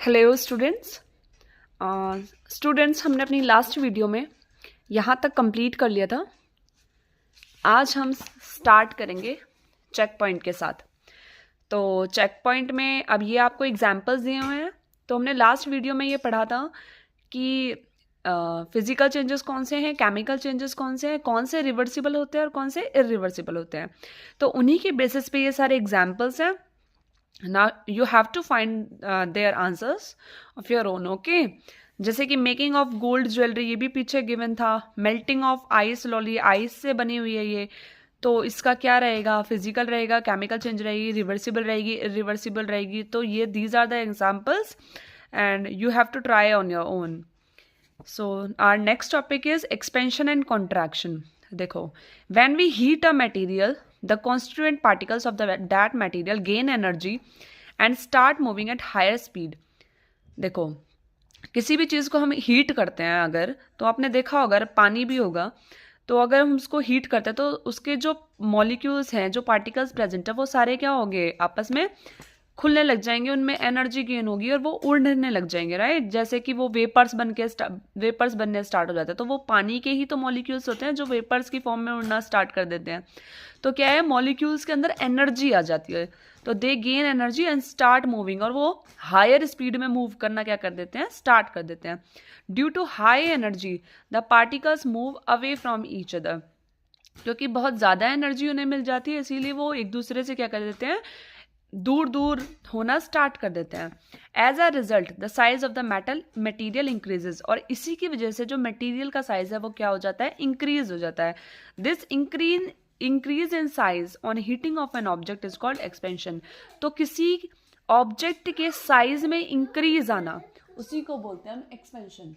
Hello students हमने अपनी last video में यहाँ तक कंप्लीट कर लिया था। आज हम स्टार्ट करेंगे चेक पॉइंट के साथ। तो चेक पॉइंट में अब ये आपको एग्जांपल्स दिए हुए हैं। तो हमने लास्ट वीडियो में ये पढ़ा था कि फिजिकल चेंजेस कौन से हैं, केमिकल चेंजेस कौन से हैं, कौन से रिवर्सिबल होते हैं और कौन से इरिवर्सिबल होते हैं। तो उन्हीं के बेसिस पे ये सारे एग्जाम्पल्स हैं। Now you have to find their answers of your own, okay? जैसे कि मेकिंग ऑफ गोल्ड ज्वेलरी, ये भी पीछे गिवन था। Melting of ice lolly, ice से बनी हुई है ये, तो इसका क्या रहेगा, फिजिकल रहेगा, केमिकल चेंज रहेगी, रिवर्सिबल रहेगी, इरिवर्सिबल रहेगी। तो ये these are the examples and you have to try on your own. So our next topic is expansion and contraction. देखो, when we heat a material, the constituent particles of that material gain energy and start moving at higher speed। देखो, किसी भी चीज़ को हम heat करते हैं अगर, तो आपने देखा होगा, अगर पानी भी होगा तो अगर हम उसको हीट करते हैं तो उसके जो मॉलिक्यूल्स हैं, जो पार्टिकल्स प्रेजेंट है, वो सारे क्या होंगे, आपस में खुलने लग जाएंगे, उनमें एनर्जी गेन होगी और वो उड़ने लग जाएंगे, राइट। जैसे कि वो वेपर्स बनने स्टार्ट हो जाते हैं। तो वो पानी के ही तो मॉलिक्यूल्स होते हैं जो वेपर्स की फॉर्म में उड़ना स्टार्ट कर देते हैं। तो क्या है, मॉलिक्यूल्स के अंदर एनर्जी आ जाती है, तो दे gain energy and start moving, और वो हायर स्पीड में मूव करना क्या कर देते हैं, स्टार्ट कर देते हैं। Due to high energy the particles move away from each other. क्योंकि बहुत ज़्यादा एनर्जी उन्हें मिल जाती है, इसीलिए वो एक दूसरे से क्या कर देते हैं, दूर दूर होना स्टार्ट कर देते हैं। As a result the size of the material increases, और इसी की वजह से जो मटेरियल का साइज है वो क्या हो जाता है, इंक्रीज हो जाता है। This increase in size on heating of an object is called expansion. तो किसी ऑब्जेक्ट के साइज में इंक्रीज आना, उसी को बोलते हैं हम expansion.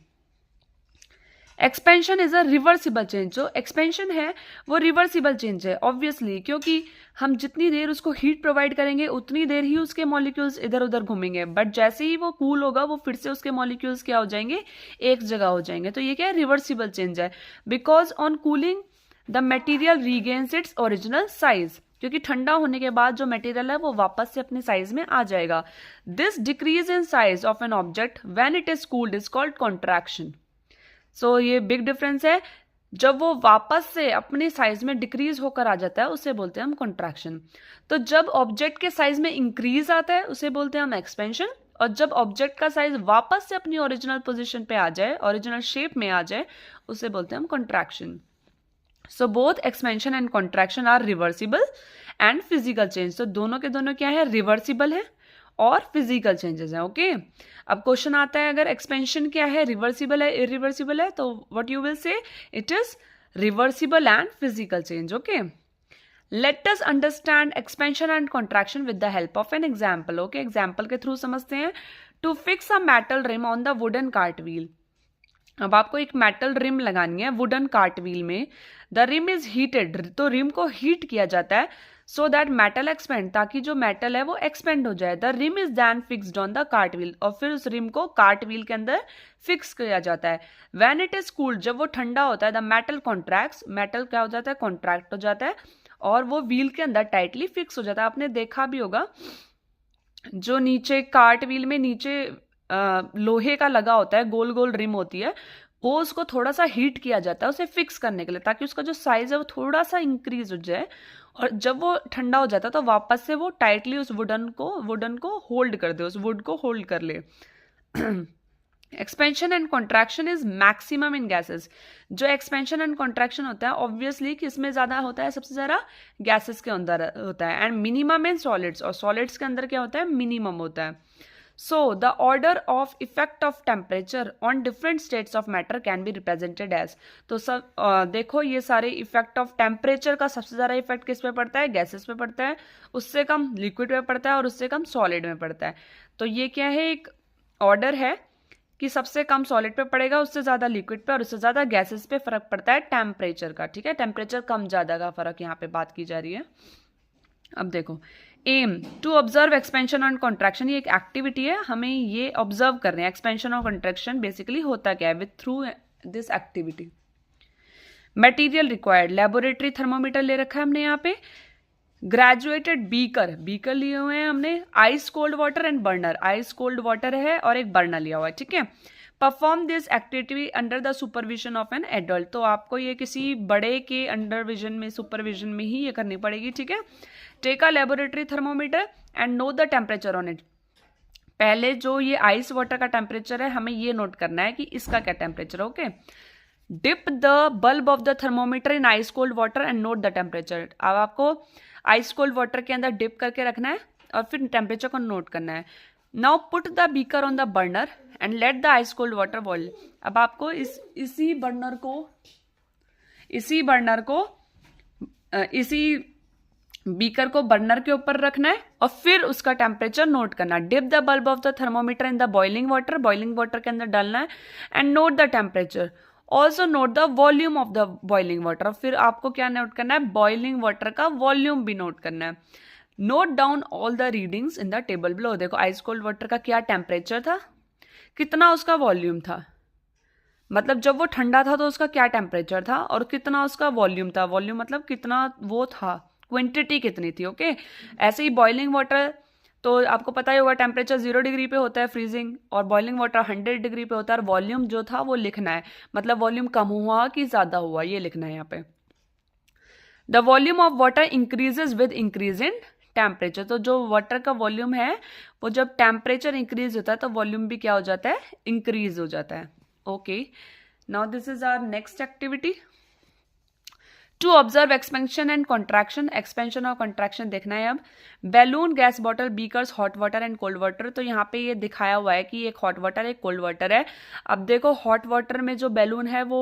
Expansion is a reversible change. जो एक्सपेंशन है वो रिवर्सिबल चेंज है, ऑब्वियसली, क्योंकि हम जितनी देर उसको हीट प्रोवाइड करेंगे उतनी देर ही उसके मॉलिक्यूल्स इधर उधर घूमेंगे, बट जैसे ही वो कूल होगा वो फिर से उसके मॉलिक्यूल्स क्या हो जाएंगे, एक जगह हो जाएंगे। तो ये क्या है, रिवर्सिबल चेंज है। Because on cooling the material regains its original size, क्योंकि ठंडा होने के बाद जो मटेरियल है वो वापस से अपने साइज में आ जाएगा। This decrease in size of an object when it is cooled is called contraction. So ये बिग डिफरेंस है। जब वो वापस से अपने साइज में डिक्रीज होकर आ जाता है उसे बोलते हैं हम कॉन्ट्रैक्शन। तो जब ऑब्जेक्ट के साइज में इंक्रीज आता है उसे बोलते हैं हम एक्सपेंशन, और जब ऑब्जेक्ट का साइज वापस से अपनी ओरिजिनल पोजीशन पे आ जाए, ओरिजिनल शेप में आ जाए, उसे बोलते हैं हम contraction. So both expansion and contraction are reversible and physical change. तो दोनों के दोनों क्या है, रिवर्सिबल है और फिजिकल चेंजेस हैं, ओके। अब क्वेश्चन आता है, अगर एक्सपेंशन क्या है, रिवर्सिबल है, इरिवर्सिबल है, तो what you will say, it is reversible and physical change, okay. Let us understand expansion and contraction with the help of an example, okay. Example के थ्रू समझते हैं। To fix a metal rim on the wooden cart wheel. अब आपको एक metal rim लगानी है wooden cart wheel में। The rim is heated, तो रिम को हीट किया जाता है, सो दैट मेटल एक्सपेंड, ताकि जो मेटल है वो एक्सपेंड हो जाए। The rim is then fixed on the cart wheel, और फिर उस रिम को कार्ट व्हील के अंदर फिक्स किया जाता है। व्हेन इट इज कूल्ड, जब वो ठंडा होता है, द मेटल कॉन्ट्रैक्ट्स, मेटल क्या हो जाता है, कॉन्ट्रैक्ट हो जाता है, और वो व्हील के अंदर टाइटली फिक्स हो जाता है। आपने देखा भी होगा, जो नीचे कार्ट व्हील में नीचे लोहे का लगा होता है, गोल गोल रिम होती है, वो उसको थोड़ा सा हीट किया जाता है उसे फिक्स करने के लिए, ताकि उसका जो साइज है वो थोड़ा सा इंक्रीज हो जाए, और जब वो ठंडा हो जाता है तो वापस से वो टाइटली उस वुडन को होल्ड कर दे, उस वुड को होल्ड कर ले। Expansion and contraction is maximum in gases. जो एक्सपेंशन एंड कॉन्ट्रैक्शन होता है, ऑब्वियसली किसमें ज्यादा होता है, सबसे ज्यादा गैसेस के अंदर होता है, एंड मिनिमम इन सॉलिड्स, और सॉलिड्स के अंदर क्या होता है, मिनिमम होता है। So the order of effect of temperature on different states of matter can be represented as। तो सब देखो, ये सारे इफेक्ट ऑफ टेम्परेचर का सबसे ज़्यादा इफेक्ट किस पे पड़ता है, गैसेस पे पड़ता है, उससे कम लिक्विड पे पड़ता है, और उससे कम सॉलिड में पड़ता है। तो ये क्या है, एक ऑर्डर है कि सबसे कम सॉलिड पे पड़ेगा, उससे ज़्यादा लिक्विड पे, और उससे ज़्यादा गैसेस पे फर्क पड़ता है टेम्परेचर का, ठीक है। टेम्परेचर कम ज़्यादा का फर्क यहाँ पे बात की जा रही है। अब देखो, aim to observe expansion and contraction, ये एक एक्टिविटी है, हमें ये ऑब्जर्व कर रहे हैं एक्सपेंशन और कॉन्ट्रैक्शन बेसिकली होता क्या है with through this activity. Material required, laboratory thermometer ले रखा है हमने यहाँ पे। ग्रेजुएटेड बीकर, बीकर लिए हुए हैं हमने, ice cold water and burner, ice cold water है और एक बर्नर लिया हुआ है, ठीक है। Perform this activity under the supervision of an adult, तो आपको ये किसी बड़े के अंडर विजन में, सुपरविजन में ही ये करनी पड़ेगी, ठीक है। Take a laboratory thermometer and note the temperature on it, पहले जो ये आइस वाटर का टेम्परेचर है हमें ये नोट करना है कि इसका क्या टेम्परेचर है, okay. Dip the bulb of the thermometer in ice cold water and note the temperature, अब आपको आइस कोल्ड वाटर के अंदर डिप करके रखना है और फिर टेम्परेचर को नोट करना है। Now put the beaker on the burner and let the ice cold water boil, अब आपको इसी बीकर को बर्नर के ऊपर रखना है और फिर उसका टेम्परेचर नोट करना है। Dip the bulb of the thermometer in the boiling water के अंदर डालना है and note the temperature, also note the volume of the boiling water, फिर आपको क्या नोट करना है, बॉइलिंग वाटर का वॉल्यूम भी नोट करना है। Note down all the readings in the table below, देखो आइस कोल्ड वाटर का क्या टेम्परेचर था, कितना उसका वॉल्यूम था, मतलब जब वो ठंडा था तो उसका क्या टेम्परेचर था और कितना उसका वॉल्यूम था, वॉल्यूम मतलब कितना वो था, क्वांटिटी कितनी थी, ओके। ऐसे ही बॉइलिंग वाटर तो आपको पता ही होगा टेम्परेचर 0 डिग्री पे होता है फ्रीजिंग, और बॉइलिंग वाटर 100 डिग्री पे होता है, और वॉल्यूम जो था वो लिखना है, मतलब वॉल्यूम कम हुआ कि ज़्यादा हुआ ये लिखना है यहाँ पे। The volume of water increases with increase in temperature, तो जो वाटर का वॉल्यूम है वो जब टेम्परेचर इंक्रीज होता है तो वॉल्यूम भी क्या हो जाता है, इंक्रीज हो जाता है, okay. Now this is our next activity, to observe expansion and contraction, expansion और कॉन्ट्रैक्शन देखना है। अब balloon, gas bottle, beakers, hot water and cold water, तो यहाँ पे ये दिखाया हुआ है कि एक हॉट वाटर एक कोल्ड वाटर है। अब देखो हॉट वाटर में जो बैलून है वो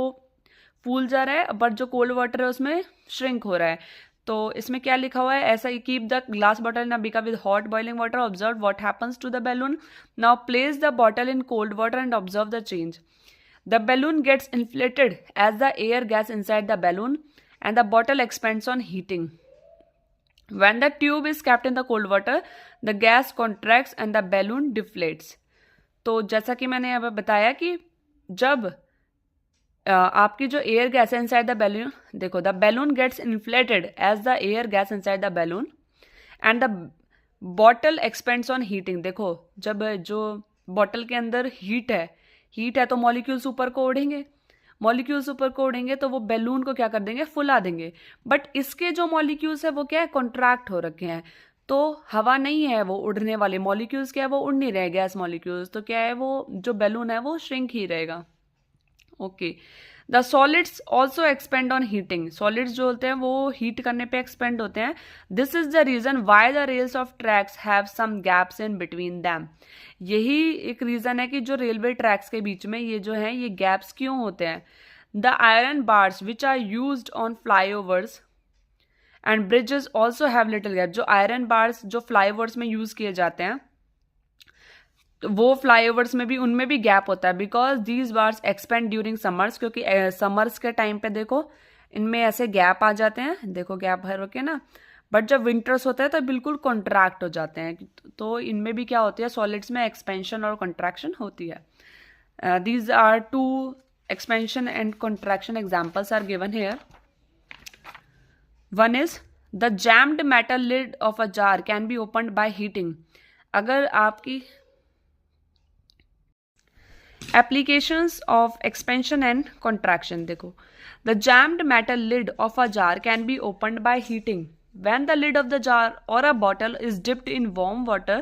फूल जा रहा है, बट जो कोल्ड वाटर है उसमें श्रिंक हो रहा है। तो इसमें क्या लिखा हुआ है, ऐसा ही, keep the glass bottle in a beaker with hot boiling water, observe what happens to the balloon, now place the bottle in cold water and observe the change. The balloon gets inflated as the air gas inside the balloon and the bottle expands on heating. When the tube is kept in the cold water, the gas contracts and the balloon deflates. तो जैसा कि मैंने अब बताया कि जब आपकी जो एयर गैस है इनसाइड द बैलून, देखो the balloon gets inflated as the air gas inside the balloon and the bottle expands on heating, देखो जब जो बॉटल के अंदर हीट है तो मॉलिक्यूल्स ऊपर को उड़ेंगे, मॉलिक्यूल्स ऊपर को उड़ेंगे तो वो बैलून को क्या कर देंगे, फुला देंगे। बट इसके जो मॉलिक्यूल्स है वो क्या है, कॉन्ट्रैक्ट हो रखे हैं, तो हवा नहीं है वो उड़ने वाले मॉलिक्यूल्स, क्या है वो उड़ नहीं रहे गैस मॉलिक्यूल्स, तो क्या है वो जो बैलून है वो श्रिंक ही रहेगा, okay. The solids also expand on heating, solids जो होते हैं वो हीट करने पे एक्सपेंड होते हैं। This is the reason why the rails of tracks have some gaps in between them, यही एक रीजन है कि जो रेलवे ट्रैक्स के बीच में ये जो है ये गैप्स क्यों होते हैं। The iron bars which are used on flyovers and bridges also have little gap, जो आयरन बार्स जो फ्लाईओवर्स में यूज किए जाते हैं तो वो फ्लाईओवर्स में भी, उनमें भी गैप होता है, because these bars expand during summers, क्योंकि समर्स के टाइम पे देखो इनमें ऐसे गैप आ जाते हैं, देखो गैप है रोके ना, बट जब विंटर्स होता है तो बिल्कुल कॉन्ट्रैक्ट हो जाते हैं, तो इनमें भी क्या होती है, सॉलिड्स में एक्सपेंशन और कॉन्ट्रैक्शन होती है। These are two expansion and contraction examples are given here. One is the jammed metal lid of a jar can be opened by heating, अगर आपकी Applications of expansion and contraction, देखो the jammed metal lid of a jar can be opened by heating. When the lid of the jar or a bottle is dipped in warm water,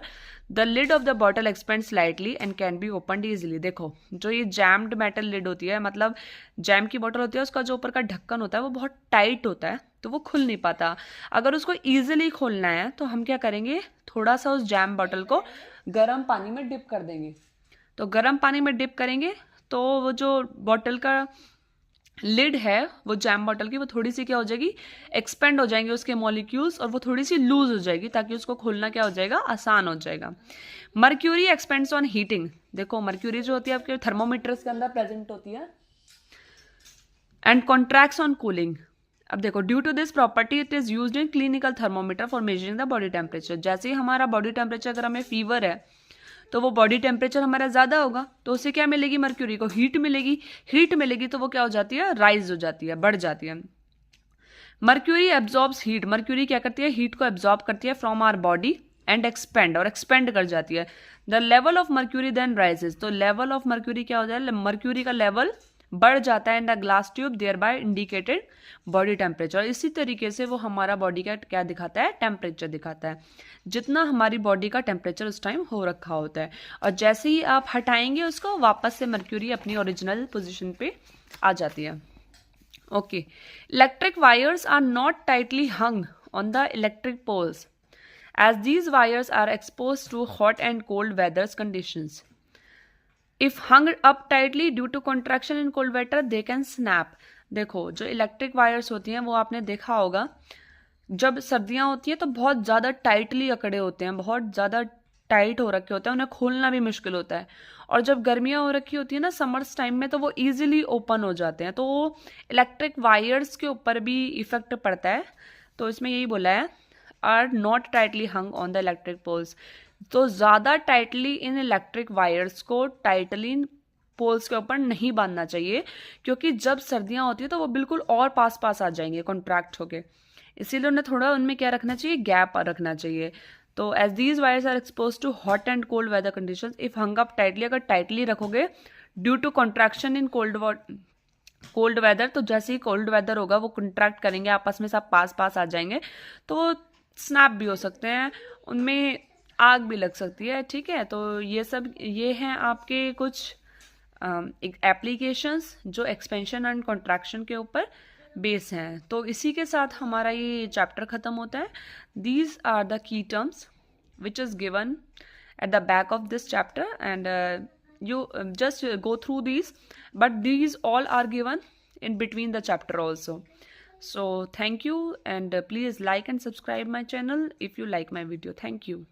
the lid of the bottle expands slightly and can be opened easily. देखो जो ये jammed metal lid होती है, मतलब jam की बोतल होती है, उसका जो ऊपर का ढक्कन होता है वो बहुत टाइट होता है तो वो खुल नहीं पाता। अगर उसको ईजिली खोलना है तो हम क्या करेंगे, थोड़ा सा उस जैम बॉटल को गर्म पानी में डिप कर देंगे, तो गर्म पानी में डिप करेंगे तो वो जो बॉटल का लिड है वो जैम बॉटल की वो थोड़ी सी क्या हो जाएगी, एक्सपेंड हो जाएंगे उसके मॉलिक्यूल्स और वो थोड़ी सी लूज हो जाएगी, ताकि उसको खोलना क्या हो जाएगा, आसान हो जाएगा। मर्क्यूरी एक्सपेंड्स ऑन हीटिंग, देखो मर्क्यूरी जो होती है आपके थर्मोमीटर्स के अंदर प्रेजेंट होती है, एंड कॉन्ट्रैक्ट्स ऑन कूलिंग। अब देखो due to this property it is used in clinical thermometer for measuring the body temperature. जैसे ही हमारा बॉडी टेम्परेचर, अगर हमें फीवर है तो वो बॉडी टेम्परेचर हमारा ज़्यादा होगा तो उससे क्या मिलेगी, मर्क्यूरी को हीट मिलेगी, हीट मिलेगी तो वो क्या हो जाती है, राइज हो जाती है, बढ़ जाती है। मर्क्यूरी एब्जॉर्ब्स हीट, मर्क्यूरी क्या करती है, हीट को एब्जॉर्ब करती है from our body and expand, और एक्सपेंड कर जाती है। The level of mercury then rises, तो लेवल ऑफ मर्क्यूरी क्या हो जाए, मर्क्यूरी का लेवल बढ़ जाता है in the glass tube, thereby indicated body temperature. इसी तरीके से वो हमारा बॉडी का क्या दिखाता है, टेम्परेचर दिखाता है, जितना हमारी बॉडी का टेम्परेचर उस टाइम हो रखा होता है। और जैसे ही आप हटाएंगे उसको, वापस से मर्क्यूरी अपनी ओरिजिनल पोजिशन पे आ जाती है। Okay, electric wires are not tightly hung on the electric poles as these wires are exposed to hot and cold weather conditions. If hung up tightly due to contraction in cold weather, they can snap. देखो, जो electric wires होती हैं वो आपने देखा होगा, जब सर्दियाँ होती हैं तो बहुत ज़्यादा टाइटली अकड़े होते हैं, बहुत ज़्यादा टाइट हो रखे होते हैं, उन्हें खोलना भी मुश्किल होता है। और जब गर्मियाँ हो रखी होती है ना समर्स टाइम में, तो वो ईजिली ओपन हो जाते हैं, तो इलेक्ट्रिक वायर्स के ऊपर भी इफेक्ट पड़ता है। तो इसमें यही बोला है, are not tightly hung on the electric poles, तो ज़्यादा टाइटली इन इलेक्ट्रिक वायर्स को टाइटली पोल्स के ऊपर नहीं बांधना चाहिए, क्योंकि जब सर्दियाँ होती है तो वो बिल्कुल और पास पास आ जाएंगे कॉन्ट्रैक्ट होके, इसीलिए उन्हें थोड़ा उनमें क्या रखना चाहिए, गैप रखना चाहिए। तो as these wires are expose to hot and cold weather conditions, if hung up tightly, अगर टाइटली रखोगे due to contraction in cold weather, तो जैसे ही कोल्ड वेदर होगा वो कंट्रैक्ट करेंगे, आपस में सब पास पास आ जाएंगे, तो स्नैप भी हो सकते हैं, उनमें आग भी लग सकती है। ठीक है, तो ये हैं आपके कुछ एप्लीकेशंस जो एक्सपेंशन एंड कॉन्ट्रैक्शन के ऊपर बेस हैं। तो इसी के साथ हमारा ये चैप्टर ख़त्म होता है। These are the key terms which is given at the back of this chapter, and you just go through these, but these all are given in between the chapter also. So thank you, and please like and subscribe my channel if you like my video. Thank you.